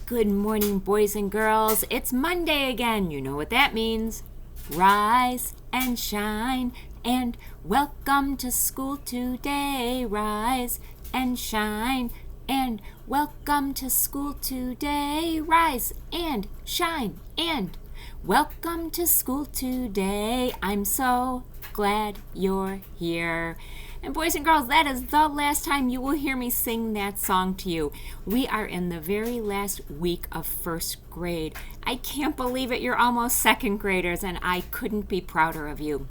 Good morning, boys and girls. It's Monday again. You know what that means. Rise and shine and welcome to school today. Rise and shine and welcome to school today. Rise and shine and welcome to school today. I'm so glad you're here. And boys and girls, that is the last time you will hear me sing that song to you. We are in the very last week of first grade. I can't believe it. You're almost second graders, and I couldn't be prouder of you.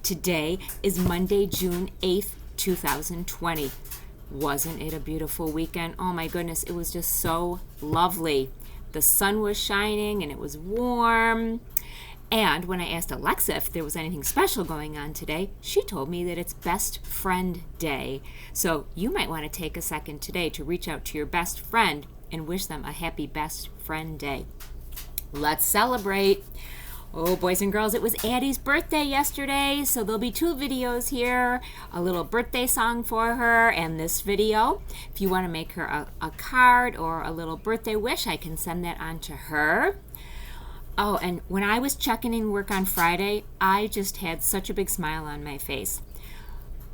Today is Monday, June 8th, 2020. Wasn't it a beautiful weekend? Oh my goodness, it was just so lovely. The sun was shining and it was warm. And when I asked Alexa if there was anything special going on today, she told me that it's Best Friend Day. So you might want to take a second today to reach out to your best friend and wish them a happy Best Friend Day. Let's celebrate. Oh, boys and girls, it was Addie's birthday yesterday, so there'll be two videos here, a little birthday song for her and this video. If you want to make her a card or a little birthday wish, I can send that on to her. Oh, and when I was checking in work on Friday, I just had such a big smile on my face.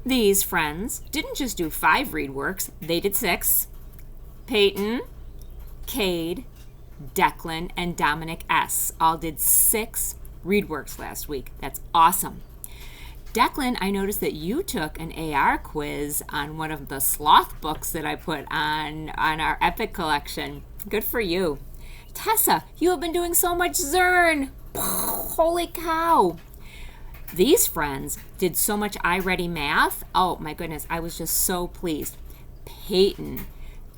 These friends didn't just do 5 read works, they did 6. Peyton, Cade, Declan, and Dominic S. all did 6 read works last week. That's awesome. Declan, I noticed that you took an AR quiz on one of the sloth books that I put on our Epic collection. Good for you. Tessa, you have been doing so much Zern. Holy cow. These friends did so much iReady math. Oh my goodness, I was just so pleased. Peyton,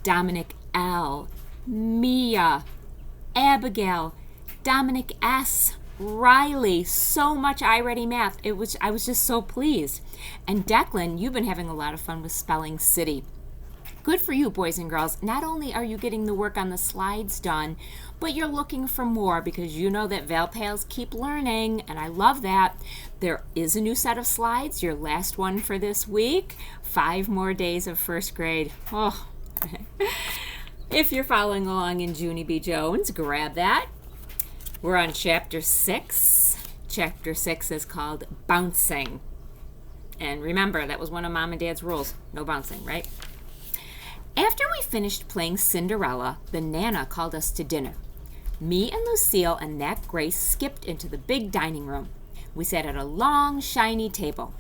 Dominic L, Mia, Abigail, Dominic S, Riley, so much iReady math. I was just so pleased. And Declan, you've been having a lot of fun with Spelling City. Good for you, boys and girls. Not only are you getting the work on the slides done, but you're looking for more because you know that ValPals keep learning, and I love that. There is a new set of slides, your last one for this week. 5 more days of first grade. Oh. If you're following along in Junie B. Jones, grab that. We're on Chapter 6. Chapter 6 is called Bouncing. And remember, that was one of Mom and Dad's rules. No bouncing, right? After we finished playing Cinderella, the Nana called us to dinner. Me and Lucille and Nat Grace skipped into the big dining room. We sat at a long, shiny table.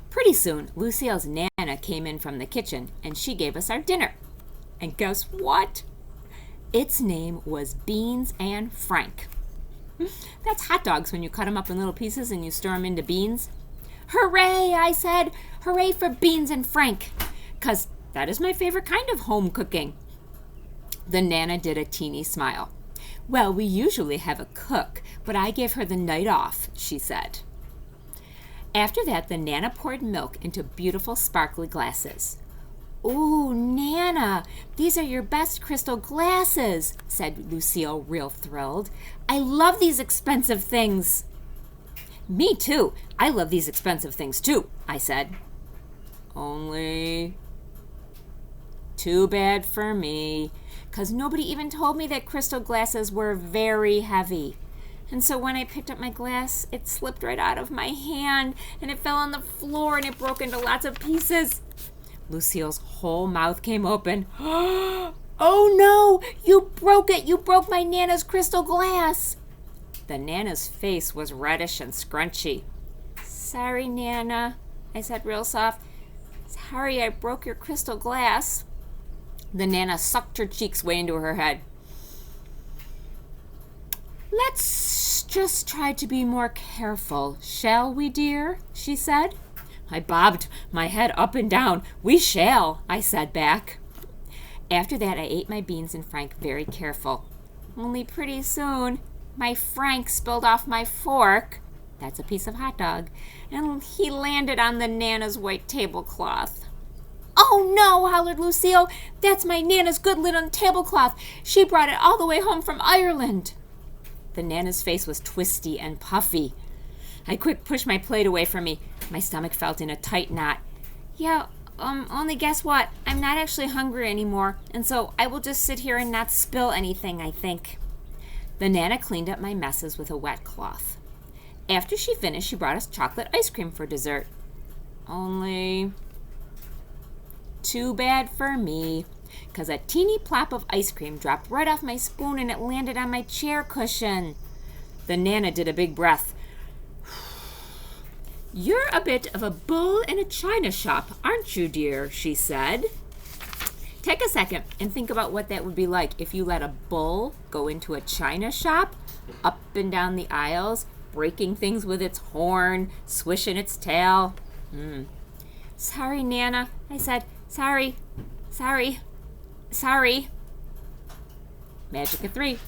Pretty soon, Lucille's Nana came in from the kitchen, and she gave us our dinner. And guess what? Its name was Beans and Frank. That's hot dogs when you cut them up in little pieces and you stir them into beans. Hooray, I said. Hooray for Beans and Frank. 'Cause that is my favorite kind of home cooking. The Nana did a teeny smile. Well, we usually have a cook, but I gave her the night off, she said. After that, the Nana poured milk into beautiful sparkly glasses. Ooh, Nana, these are your best crystal glasses, said Lucille, real thrilled. I love these expensive things. Me too. I love these expensive things too, I said. Only too bad for me, 'cause nobody even told me that crystal glasses were very heavy. And so when I picked up my glass, it slipped right out of my hand, and it fell on the floor, and it broke into lots of pieces. Lucille's whole mouth came open. Oh no, you broke it! You broke my Nana's crystal glass! The Nana's face was reddish and scrunchy. Sorry, Nana, I said real soft. Sorry I broke your crystal glass. The Nana sucked her cheeks way into her head. Let's just try to be more careful, shall we, dear? She said. I bobbed my head up and down. We shall, I said back. After that, I ate my Beans and Frank very careful. Only pretty soon, my Frank spilled off my fork. That's a piece of hot dog. And he landed on the Nana's white tablecloth. Oh no, hollered Lucille. That's my Nana's good linen tablecloth. She brought it all the way home from Ireland. The Nana's face was twisty and puffy. I quick pushed my plate away from me. My stomach felt in a tight knot. Yeah, only guess what? I'm not actually hungry anymore, and so I will just sit here and not spill anything, I think. The Nana cleaned up my messes with a wet cloth. After she finished, she brought us chocolate ice cream for dessert. Only too bad for me, 'cause a teeny plop of ice cream dropped right off my spoon and it landed on my chair cushion. The Nana did a big breath. "You're a bit of a bull in a china shop, aren't you, dear?" she said. Take a second and think about what that would be like if you let a bull go into a china shop, up and down the aisles, breaking things with its horn, swishing its tail. "Sorry, Nana," I said. Sorry. Magic of 3.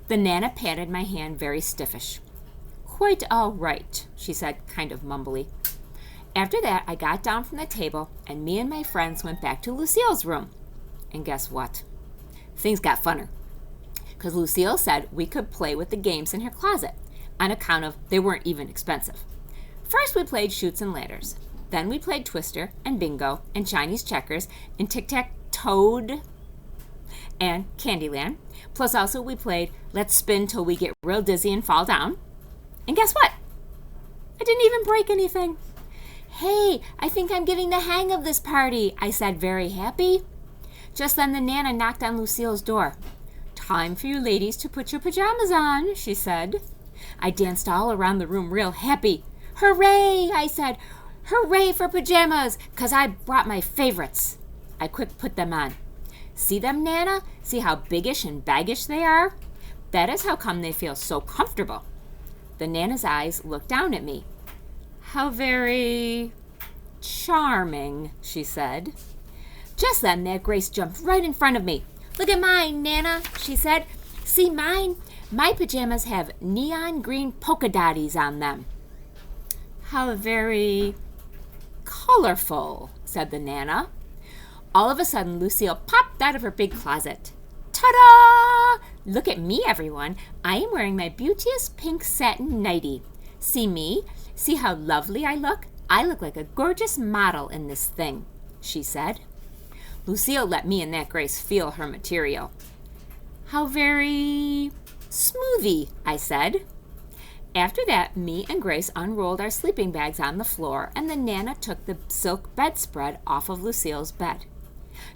The Nana patted my hand very stiffish. "Quite all right," she said, kind of mumbly. After that, I got down from the table, and me and my friends went back to Lucille's room. And guess what? Things got funner, because Lucille said we could play with the games in her closet, on account of they weren't even expensive. First, we played Chutes and Ladders. Then we played Twister and Bingo and Chinese Checkers and Tic-Tac-Toad and Candyland. Plus also we played Let's Spin Till We Get Real Dizzy and Fall Down. And guess what? I didn't even break anything. "Hey, I think I'm getting the hang of this party," I said, very happy. Just then the Nana knocked on Lucille's door. "Time for you ladies to put your pajamas on," she said. I danced all around the room real happy. "Hooray," I said. "Hooray for pajamas, 'cause I brought my favorites." I quick put them on. "See them, Nana? See how biggish and baggish they are? That is how come they feel so comfortable." The Nana's eyes looked down at me. "How very charming," she said. Just then, Mad Grace jumped right in front of me. "Look at mine, Nana," she said. "See mine? My pajamas have neon green polka dotties on them." "How very colorful," said the Nana. All of a sudden, Lucille popped out of her big closet. "Ta-da! Look at me, everyone. I am wearing my beauteous pink satin nightie. See me? See how lovely I look? I look like a gorgeous model in this thing," she said. Lucille let me and that Grace feel her material. "How very smoothie," I said. After that, me and Grace unrolled our sleeping bags on the floor, and the Nana took the silk bedspread off of Lucille's bed.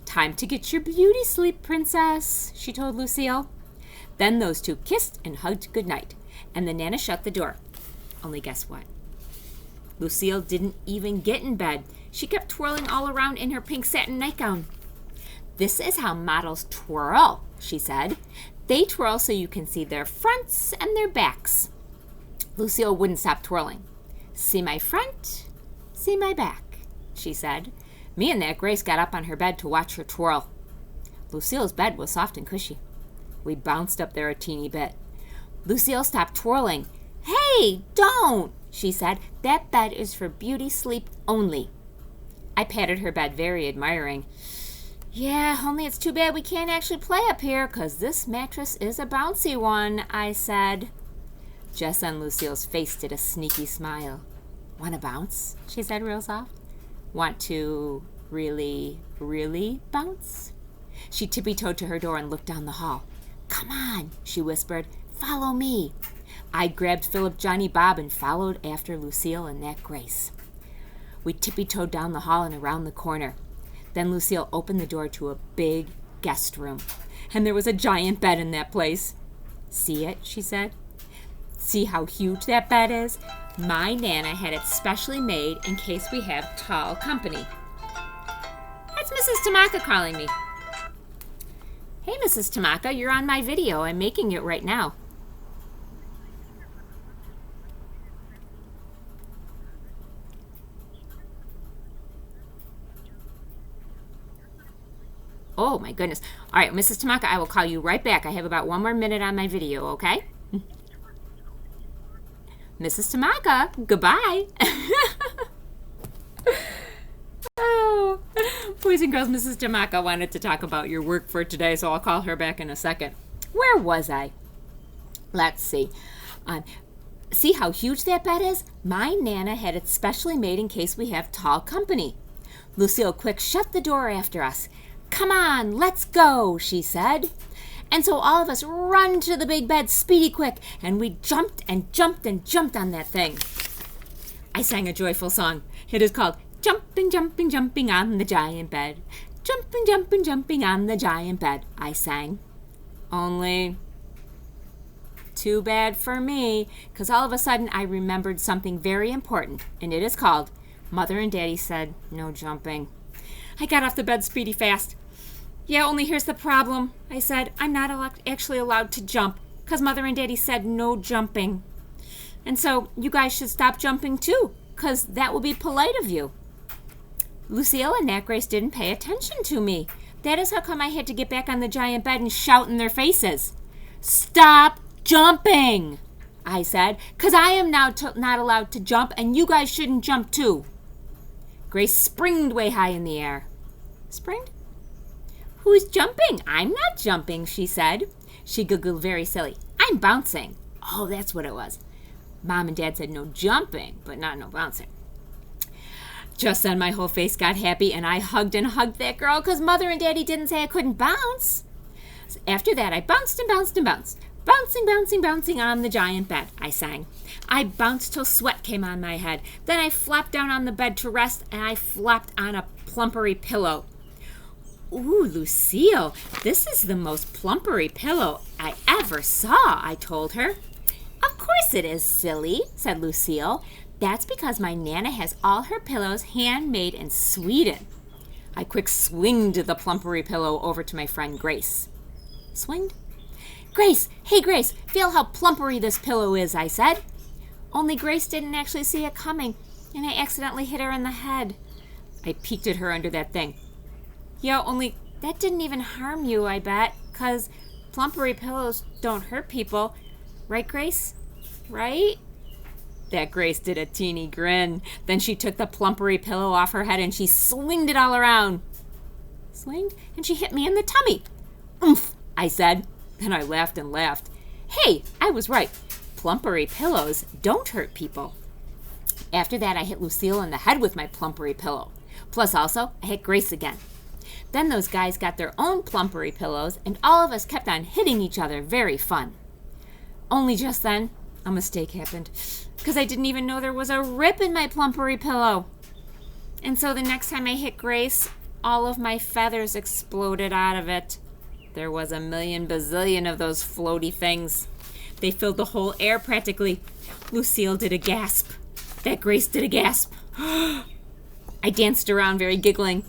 "Time to get your beauty sleep, princess," she told Lucille. Then those two kissed and hugged goodnight, and the Nana shut the door. Only guess what? Lucille didn't even get in bed. She kept twirling all around in her pink satin nightgown. "This is how models twirl," she said. "They twirl so you can see their fronts and their backs." Lucille wouldn't stop twirling. "See my front, see my back," she said. Me and that Grace got up on her bed to watch her twirl. Lucille's bed was soft and cushy. We bounced up there a teeny bit. Lucille stopped twirling. "Hey, don't," she said. "That bed is for beauty sleep only." I patted her bed very admiring. "Yeah, only it's too bad we can't actually play up here, 'cause this mattress is a bouncy one," I said. Just then Lucille's face did a sneaky smile. "Want to bounce?" she said real soft. "Want to really, really bounce?" She tippy-toed to her door and looked down the hall. "Come on," she whispered. "Follow me." I grabbed Philip, Johnny, Bob, and followed after Lucille and that Grace. We tippy-toed down the hall and around the corner. Then Lucille opened the door to a big guest room, and there was a giant bed in that place. "See it?" she said. "See how huge that bed is? My Nana had it specially made in case we have tall company." That's Mrs. Tamaka calling me. "Hey, Mrs. Tamaka, you're on my video. I'm making it right now." Oh, my goodness. All right, Mrs. Tamaka, I will call you right back. I have about 1 more minute on my video, okay? Mrs. Tamaka, goodbye. Oh, boys and girls, Mrs. Tamaka wanted to talk about your work for today, so I'll call her back in a second. Where was I? Let's see. See how huge that bed is? My Nana had it specially made in case we have tall company. Lucille quick shut the door after us. "Come on, let's go," she said. And so all of us run to the big bed speedy quick, and we jumped and jumped and jumped on that thing. I sang a joyful song. It is called Jumping, Jumping, Jumping on the Giant Bed. Jumping, jumping, jumping on the giant bed, I sang. Only too bad for me, because all of a sudden I remembered something very important, and it is called Mother and Daddy said no jumping. I got off the bed speedy fast. "Yeah, only here's the problem," I said. "I'm not actually allowed to jump, because Mother and Daddy said no jumping. And so you guys should stop jumping too, because that will be polite of you." Lucille and Nat Grace didn't pay attention to me. That is how come I had to get back on the giant bed and shout in their faces. "Stop jumping," I said, "because I am now not allowed to jump, and you guys shouldn't jump too." Grace springed way high in the air. Springed? "Who's jumping? I'm not jumping," she said. She giggled very silly. "I'm bouncing." Oh, that's what it was. Mom and Dad said no jumping, but not no bouncing. Just then my whole face got happy, and I hugged and hugged that girl because Mother and Daddy didn't say I couldn't bounce. So after that, I bounced and bounced and bounced. "Bouncing, bouncing, bouncing on the giant bed," I sang. I bounced till sweat came on my head. Then I flopped down on the bed to rest, and I flopped on a plumpery pillow. "Ooh, Lucille, this is the most plumpery pillow I ever saw," I told her. "Of course it is, silly," said Lucille. "That's because my Nana has all her pillows handmade in Sweden." I quick swinged the plumpery pillow over to my friend Grace. Swinged? "Grace, hey Grace, feel how plumpery this pillow is," I said. Only Grace didn't actually see it coming, and I accidentally hit her in the head. I peeked at her under that thing. "Yeah, only that didn't even harm you, I bet, 'cause plumpery pillows don't hurt people. Right, Grace? Right?" That Grace did a teeny grin. Then she took the plumpery pillow off her head and she swinged it all around. Swinged? And she hit me in the tummy. "Oomph," I said. Then I laughed and laughed. Hey, I was right. Plumpery pillows don't hurt people. After that, I hit Lucille in the head with my plumpery pillow. Plus also, I hit Grace again. Then those guys got their own plumpery pillows, and all of us kept on hitting each other. Very fun. Only just then, a mistake happened, because I didn't even know there was a rip in my plumpery pillow. And so the next time I hit Grace, all of my feathers exploded out of it. There was a million bazillion of those floaty things. They filled the whole air practically. Lucille did a gasp. That Grace did a gasp. I danced around very giggling.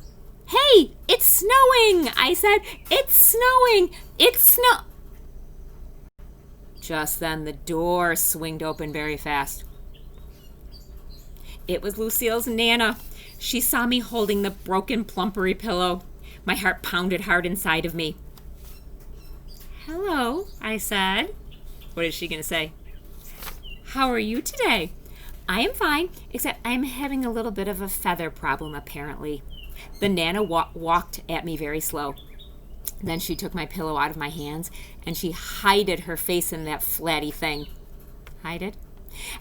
Hey, it's snowing, I said. It's snowing. It's snow. Just then the door swinged open very fast. It was Lucille's Nana. She saw me holding the broken plumpery pillow. My heart pounded hard inside of me. Hello, I said. What is she going to say? How are you today? I am fine, except I'm having a little bit of a feather problem, apparently. The Nana walked at me very slow. Then she took my pillow out of my hands, and she hided her face in that flatty thing. Hided?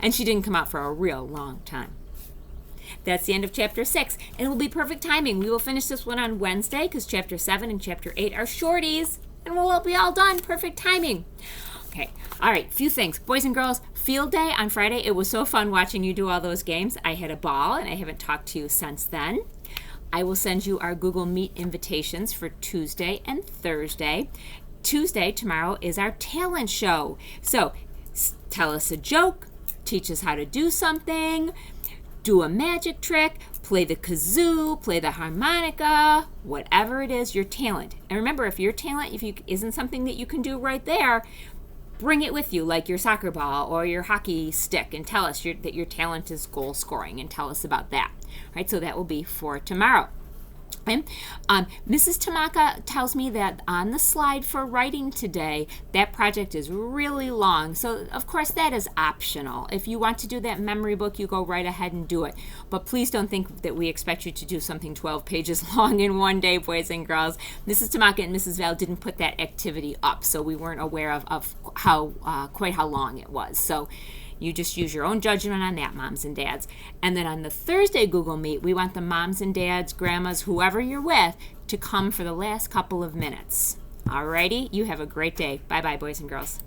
And she didn't come out for a real long time. That's the end of Chapter 6, and it will be perfect timing. We will finish this one on Wednesday, because Chapter 7 and Chapter 8 are shorties, and we'll be all done. Perfect timing. Okay, all right, few things. Boys and girls, field day on Friday. It was so fun watching you do all those games. I had a ball, and I haven't talked to you since then. I will send you our Google Meet invitations for Tuesday and Thursday. Tuesday, tomorrow, is our talent show. So tell us a joke, teach us how to do something, do a magic trick, play the kazoo, play the harmonica, whatever it is, your talent. And remember, if your talent isn't something that you can do right there, bring it with you, like your soccer ball or your hockey stick, and tell us that your talent is goal scoring, and tell us about that. All right, so that will be for tomorrow. Okay. Mrs. Tamaka tells me that on the slide for writing today, that project is really long. So, of course, that is optional. If you want to do that memory book, you go right ahead and do it. But please don't think that we expect you to do something 12 pages long in one day, boys and girls. Mrs. Tamaka and Mrs. Val didn't put that activity up, so we weren't aware of how quite how long it was. So You just use your own judgment on that, moms and dads. And then on the Thursday Google Meet, we want the moms and dads, grandmas, whoever you're with, to come for the last couple of minutes. Alrighty, you have a great day. Bye-bye, boys and girls.